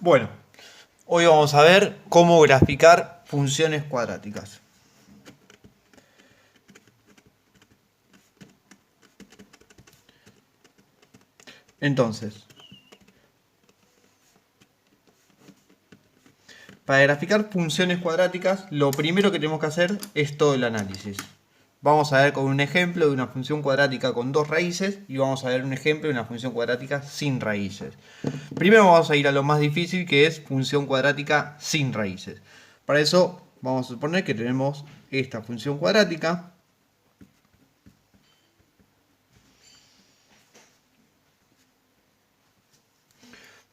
Bueno, hoy vamos a ver cómo graficar funciones cuadráticas. Entonces, para graficar funciones cuadráticas, lo primero que tenemos que hacer es todo el análisis. Vamos a ver con un ejemplo de una función cuadrática con dos raíces y vamos a ver un ejemplo de una función cuadrática sin raíces. Primero vamos a ir a lo más difícil, que es función cuadrática sin raíces. Para eso vamos a suponer que tenemos esta función cuadrática.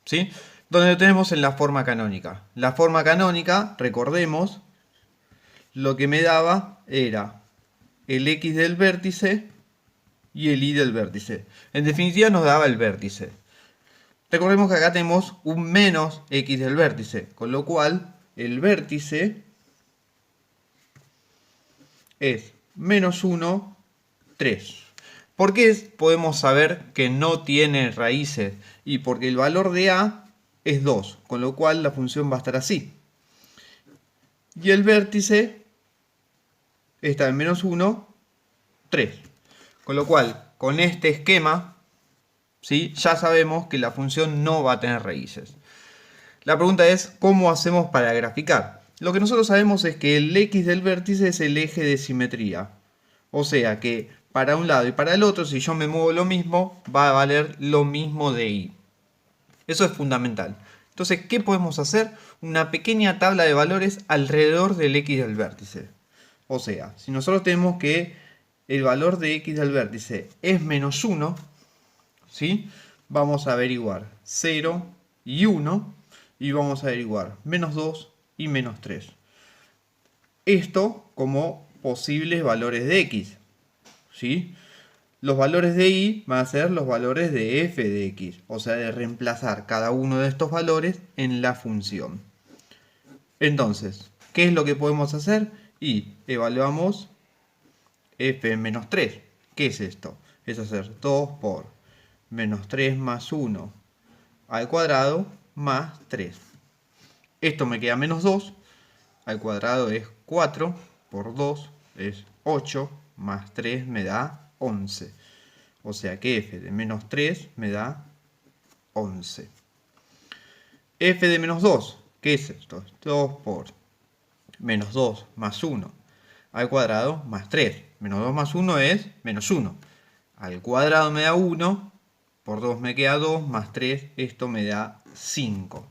¿Sí? Donde lo tenemos en la forma canónica. La forma canónica, recordemos, lo que me daba era el x del vértice y el y del vértice. En definitiva nos daba el vértice. Recordemos que acá tenemos un menos x del vértice, con lo cual el vértice es menos 1, 3. ¿Por qué podemos saber que no tiene raíces? Y porque el valor de a es 2, con lo cual la función va a estar así. Y el vértice está en menos 1, 3. Con lo cual, con este esquema, ¿sí?, ya sabemos que la función no va a tener raíces. La pregunta es, ¿cómo hacemos para graficar? Lo que nosotros sabemos es que el x del vértice es el eje de simetría. O sea que para un lado y para el otro, si yo me muevo lo mismo, va a valer lo mismo de y. Eso es fundamental. Entonces, ¿qué podemos hacer? Una pequeña tabla de valores alrededor del x del vértice. O sea, si nosotros tenemos que el valor de x del vértice es menos 1, ¿sí?, vamos a averiguar 0 y 1 y vamos a averiguar menos 2 y menos 3. Esto como posibles valores de x, ¿sí? Los valores de y van a ser los valores de f de x, o sea, de reemplazar cada uno de estos valores en la función. Entonces, ¿qué es lo que podemos hacer? Y evaluamos f en menos 3. ¿Qué es esto? Es hacer 2 por menos 3 más 1 al cuadrado más 3. Esto me queda menos 2, al cuadrado es 4, por 2 es 8, más 3 me da 11. O sea que f de menos 3 me da 11. F de menos 2, ¿qué es esto? 2 por menos 2 más 1 al cuadrado más 3. Menos 2 más 1 es menos 1. Al cuadrado me da 1, por 2 me queda 2, más 3, esto me da 5.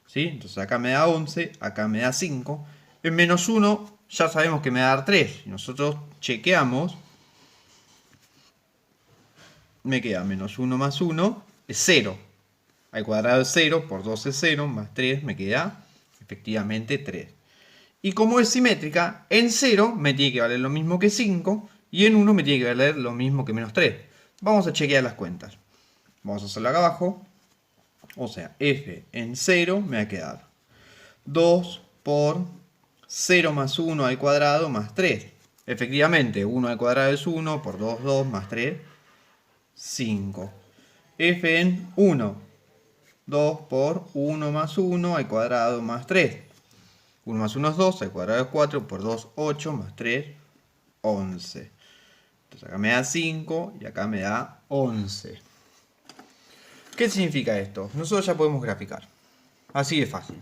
¿Sí? Entonces acá me da 11, acá me da 5. En menos 1 ya sabemos que me va a dar 3. Si nosotros chequeamos, me queda menos 1 más 1 es 0. Al cuadrado es 0, por 2 es 0, más 3 me queda efectivamente 3. Y como es simétrica, en 0 me tiene que valer lo mismo que 5 y en 1 me tiene que valer lo mismo que menos 3. Vamos a chequear las cuentas. Vamos a hacerlo acá abajo. O sea, f en 0 me va a quedar 2 por 0 más 1 al cuadrado más 3. Efectivamente, 1 al cuadrado es 1, por 2, 2, más 3, 5. F en 1, 2 por 1 más 1 al cuadrado más 3. 1 más 1 es 2, al cuadrado es 4, por 2, 8, más 3, 11. Entonces acá me da 5 y acá me da 11. ¿Qué significa esto? Nosotros ya podemos graficar. Así de fácil.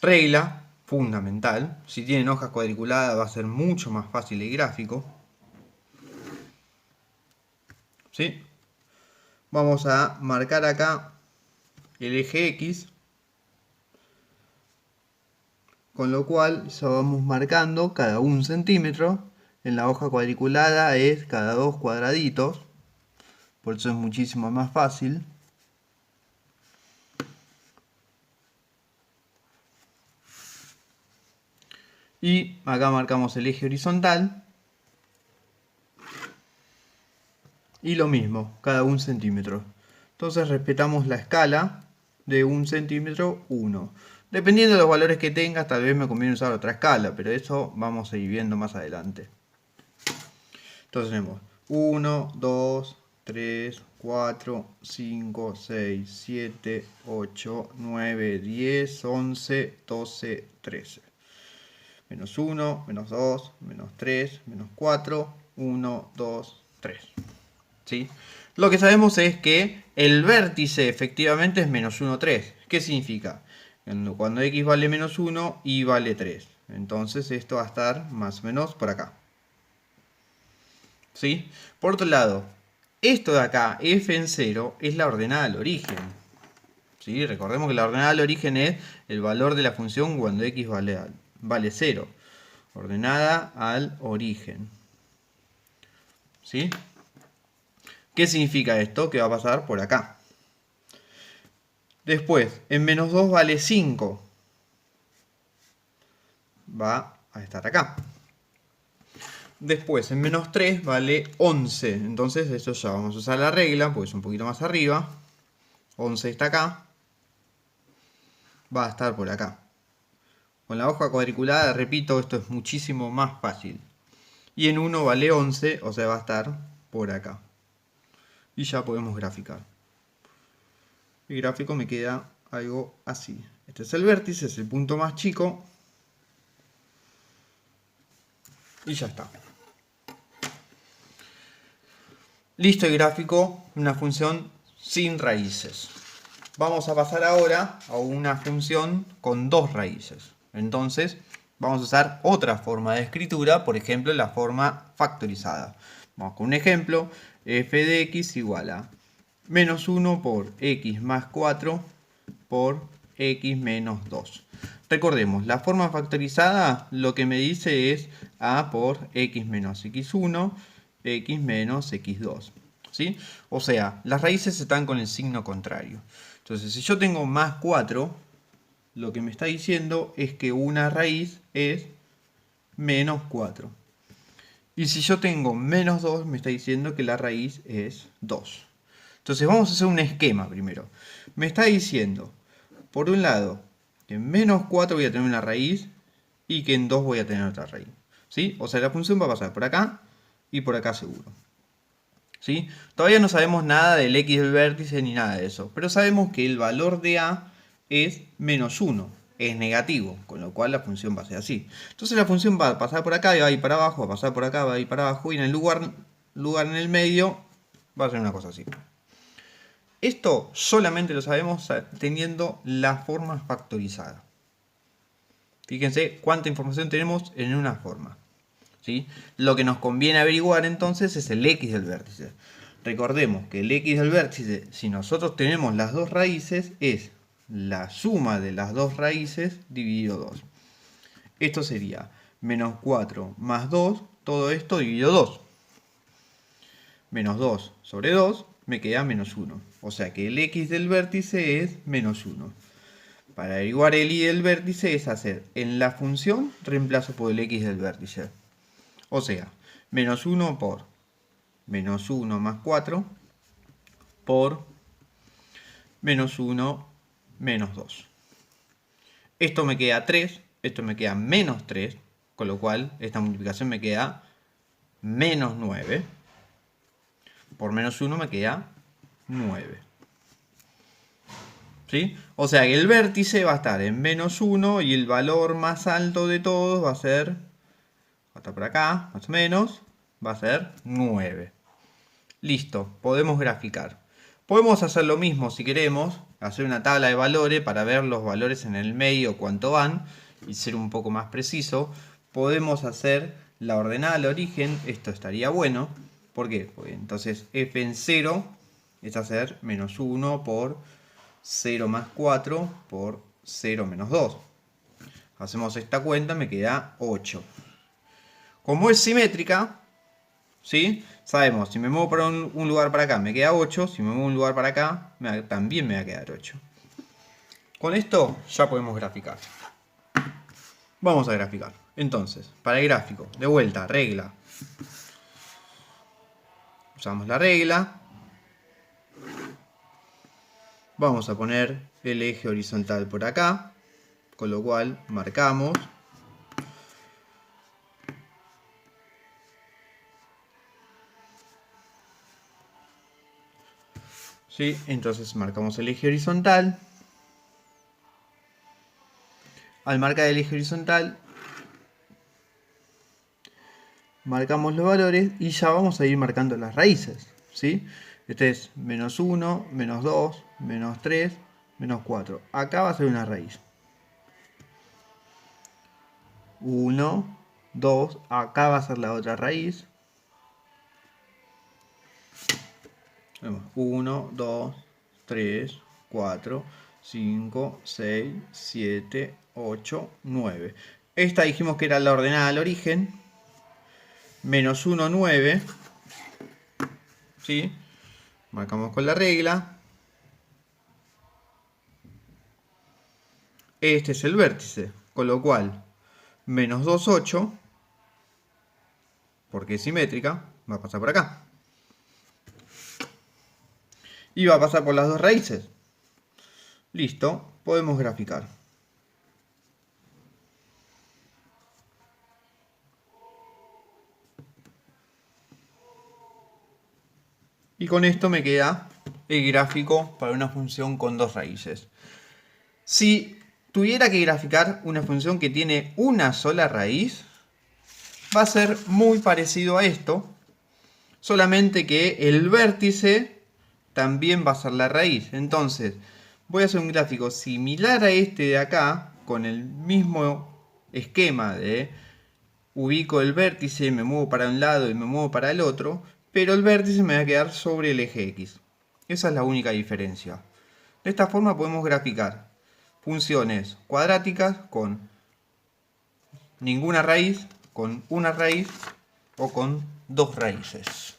Regla fundamental. Si tienen hojas cuadriculadas va a ser mucho más fácil el gráfico. ¿Sí? Vamos a marcar acá el eje X. Con lo cual ya vamos marcando cada 1 centímetro. En la hoja cuadriculada es cada 2 cuadraditos. Por eso es muchísimo más fácil. Y acá marcamos el eje horizontal. Y lo mismo, cada 1 centímetro. Entonces respetamos la escala de 1 centímetro, 1. Dependiendo de los valores que tengas, tal vez me conviene usar otra escala, pero eso vamos a ir viendo más adelante. Entonces tenemos 1, 2, 3, 4, 5, 6, 7, 8, 9, 10, 11, 12, 13. Menos 1, menos 2, menos 3, menos 4, 1, 2, 3. ¿Sí? Lo que sabemos es que el vértice efectivamente es menos 1, 3. ¿Qué significa? Cuando x vale menos 1, y vale 3. Entonces esto va a estar más o menos por acá. ¿Sí? Por otro lado, esto de acá, f en 0, es la ordenada al origen. ¿Sí? Recordemos que la ordenada al origen es el valor de la función cuando x vale 0. Ordenada al origen. ¿Sí? ¿Qué significa esto? Que va a pasar por acá. Después, en menos 2 vale 5. Va a estar acá. Después, en menos 3 vale 11. Entonces, esto ya vamos a usar la regla, porque es un poquito más arriba. 11 está acá. Va a estar por acá. Con la hoja cuadriculada, repito, esto es muchísimo más fácil. Y en 1 vale 11, o sea, va a estar por acá. Y ya podemos graficar. El gráfico me queda algo así. Este es el vértice, es el punto más chico. Y ya está. Listo el gráfico, una función sin raíces. Vamos a pasar ahora a una función con dos raíces. Entonces, vamos a usar otra forma de escritura, por ejemplo, la forma factorizada. Vamos con un ejemplo, f de x igual a menos 1 por x más 4 por x menos 2. Recordemos, la forma factorizada lo que me dice es a por x menos x1, x menos x2. ¿Sí? O sea, las raíces están con el signo contrario. Entonces, si yo tengo más 4, lo que me está diciendo es que una raíz es menos 4. Y si yo tengo menos 2, me está diciendo que la raíz es 2. Entonces vamos a hacer un esquema primero. Me está diciendo, por un lado, que en menos 4 voy a tener una raíz y que en 2 voy a tener otra raíz. ¿Sí? O sea, la función va a pasar por acá y por acá seguro. ¿Sí? Todavía no sabemos nada del x del vértice ni nada de eso, pero sabemos que el valor de a es menos 1, es negativo, con lo cual la función va a ser así. Entonces la función va a pasar por acá y va a ir para abajo, va a pasar por acá, va a ir para abajo y en el lugar en el medio va a ser una cosa así. Esto solamente lo sabemos teniendo la forma factorizada. Fíjense cuánta información tenemos en una forma. ¿Sí? Lo que nos conviene averiguar entonces es el x del vértice. Recordemos que el x del vértice, si nosotros tenemos las dos raíces, es la suma de las dos raíces dividido 2. Esto sería menos 4 más 2, todo esto dividido 2. Menos 2 sobre 2 me queda menos 1. O sea que el x del vértice es menos 1. Para averiguar el y del vértice es hacer en la función reemplazo por el x del vértice. O sea, menos 1 por menos 1 más 4 por menos 1 menos 2. Esto me queda 3, esto me queda menos 3, con lo cual esta multiplicación me queda menos 9. Por menos 1 me queda 9. ¿Sí? O sea que el vértice va a estar en menos 1 y el valor más alto de todos va a ser, hasta por acá, más o menos, va a ser 9. Listo, podemos graficar. Podemos hacer lo mismo si queremos, hacer una tabla de valores para ver los valores en el medio, cuánto van, y ser un poco más preciso. Podemos hacer la ordenada al origen, esto estaría bueno. ¿Por qué? Porque entonces f en 0 es hacer menos 1 por 0 más 4 por 0 menos 2. Hacemos esta cuenta, me queda 8. Como es simétrica, ¿sí? Sabemos, si me muevo para un lugar para acá me queda 8, si me muevo un lugar para acá también me va a quedar 8. Con esto ya podemos graficar. Vamos a graficar. Entonces, para el gráfico, de vuelta, regla. Usamos la regla. Vamos a poner el eje horizontal por acá, con lo cual marcamos. ¿Sí? Entonces marcamos el eje horizontal. Al marcar el eje horizontal, marcamos los valores y ya vamos a ir marcando las raíces, ¿sí? Este es menos 1, menos 2, menos 3, menos 4. Acá va a ser una raíz. 1, 2, acá va a ser la otra raíz. 1, 2, 3, 4, 5, 6, 7, 8, 9. Esta dijimos que era la ordenada al origen. Menos 1, 9. ¿Sí? Marcamos con la regla. Este es el vértice. Con lo cual, menos 2, 8. Porque es simétrica. Va a pasar por acá. Y va a pasar por las dos raíces. Listo. Podemos graficar. Y con esto me queda el gráfico para una función con dos raíces. Si tuviera que graficar una función que tiene una sola raíz, va a ser muy parecido a esto, solamente que el vértice también va a ser la raíz. Entonces, voy a hacer un gráfico similar a este de acá, con el mismo esquema de ubico el vértice, me muevo para un lado y me muevo para el otro, pero el vértice me va a quedar sobre el eje X. Esa es la única diferencia. De esta forma podemos graficar funciones cuadráticas con ninguna raíz, con una raíz o con dos raíces.